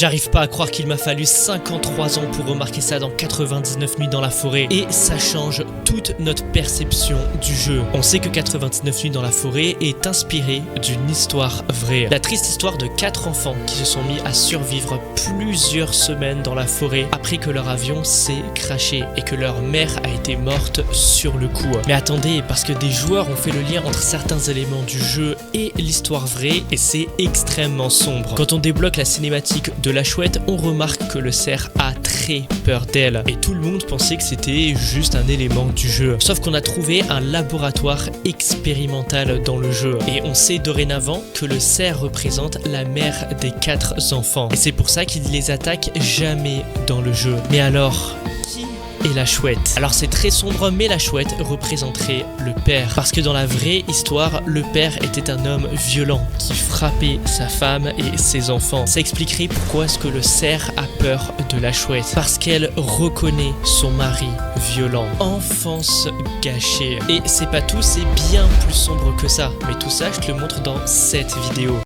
J'arrive pas à croire qu'il m'a fallu 53 ans pour remarquer ça dans 99 nuits dans la forêt. Et ça change toute notre perception du jeu. On sait que 99 nuits dans la forêt est inspiré d'une histoire vraie. La triste histoire de 4 enfants qui se sont mis à survivre plusieurs semaines dans la forêt après que leur avion s'est crashé et que leur mère a été morte sur le coup. Mais attendez, parce que des joueurs ont fait le lien entre certains éléments du jeu et l'histoire vraie et c'est extrêmement sombre. Quand on débloque la cinématique de la chouette, on remarque que le cerf a très peur d'elle et tout le monde pensait que c'était juste un élément du jeu. Sauf qu'on a trouvé un laboratoire expérimental dans le jeu et on sait dorénavant que le cerf représente la mère des 4 enfants et c'est pour ça qu'il les attaque jamais dans le jeu. Mais alors, qui est la chouette? Alors c'est très sombre, mais la chouette représenterait le père. Parce que dans la vraie histoire, le père était un homme violent qui frappait sa femme et ses enfants. Ça expliquerait pourquoi est-ce que le cerf a peur de la chouette. Parce qu'elle reconnaît son mari violent. Enfance gâchée. Et c'est pas tout, c'est bien plus sombre que ça. Mais tout ça, je te le montre dans cette vidéo.